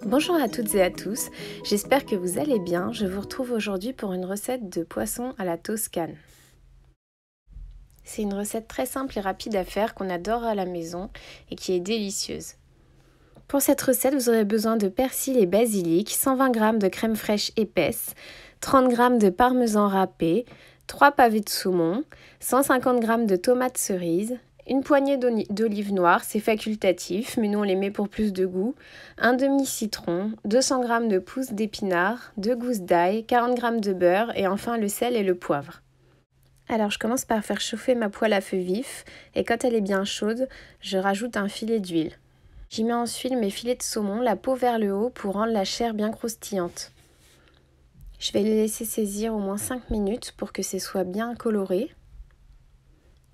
Bonjour à toutes et à tous, j'espère que vous allez bien. Je vous retrouve aujourd'hui pour une recette de poisson à la Toscane. C'est une recette très simple et rapide à faire qu'on adore à la maison et qui est délicieuse. Pour cette recette, vous aurez besoin de persil et basilic, 120 g de crème fraîche épaisse, 30 g de parmesan râpé, 3 pavés de saumon, 150 g de tomates cerises, une poignée d'olives noires, c'est facultatif, mais nous on les met pour plus de goût, un demi-citron, 200 g de pousses d'épinards, 2 gousses d'ail, 40 g de beurre et enfin le sel et le poivre. Alors je commence par faire chauffer ma poêle à feu vif et quand elle est bien chaude, je rajoute un filet d'huile. J'y mets ensuite mes filets de saumon, la peau vers le haut pour rendre la chair bien croustillante. Je vais les laisser saisir au moins 5 minutes pour que ce soit bien coloré.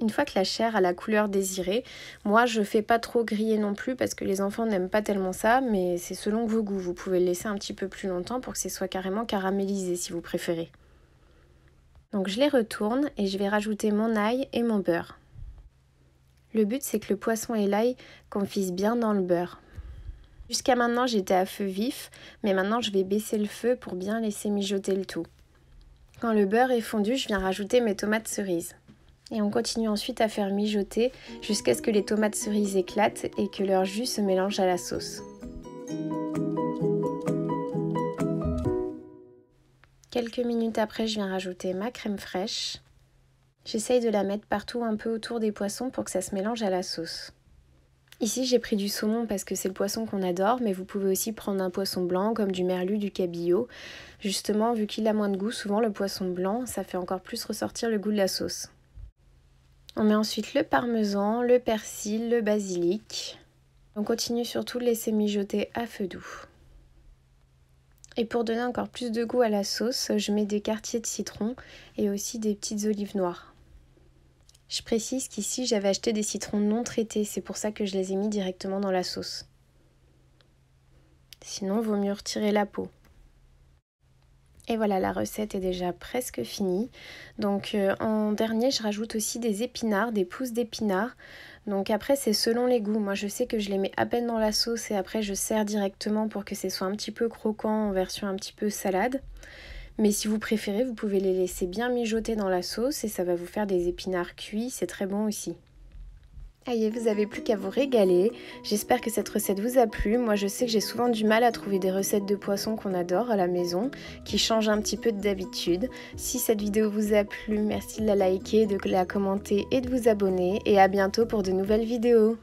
Une fois que la chair a la couleur désirée, moi je fais pas trop griller non plus parce que les enfants n'aiment pas tellement ça, mais c'est selon vos goûts. Vous pouvez le laisser un petit peu plus longtemps pour que ce soit carrément caramélisé si vous préférez. Donc je les retourne et je vais rajouter mon ail et mon beurre. Le but c'est que le poisson et l'ail confisent bien dans le beurre. Jusqu'à maintenant j'étais à feu vif, mais maintenant je vais baisser le feu pour bien laisser mijoter le tout. Quand le beurre est fondu, je viens rajouter mes tomates cerises. Et on continue ensuite à faire mijoter jusqu'à ce que les tomates cerises éclatent et que leur jus se mélange à la sauce. Quelques minutes après, je viens rajouter ma crème fraîche. J'essaye de la mettre partout un peu autour des poissons pour que ça se mélange à la sauce. Ici, j'ai pris du saumon parce que c'est le poisson qu'on adore, mais vous pouvez aussi prendre un poisson blanc comme du merlu, du cabillaud. Justement, vu qu'il a moins de goût, souvent le poisson blanc, ça fait encore plus ressortir le goût de la sauce. On met ensuite le parmesan, le persil, le basilic. On continue surtout de laisser mijoter à feu doux. Et pour donner encore plus de goût à la sauce, je mets des quartiers de citron et aussi des petites olives noires. Je précise qu'ici j'avais acheté des citrons non traités, c'est pour ça que je les ai mis directement dans la sauce. Sinon, vaut mieux retirer la peau. Et voilà, la recette est déjà presque finie. Donc en dernier, je rajoute aussi des épinards, des pousses d'épinards. Donc après, c'est selon les goûts. Moi, je sais que je les mets à peine dans la sauce et après, je sers directement pour que ce soit un petit peu croquant en version un petit peu salade. Mais si vous préférez, vous pouvez les laisser bien mijoter dans la sauce et ça va vous faire des épinards cuits, c'est très bon aussi. Allez, vous n'avez plus qu'à vous régaler. J'espère que cette recette vous a plu. Moi, je sais que j'ai souvent du mal à trouver des recettes de poissons qu'on adore à la maison, qui changent un petit peu d'habitude. Si cette vidéo vous a plu, merci de la liker, de la commenter et de vous abonner. Et à bientôt pour de nouvelles vidéos.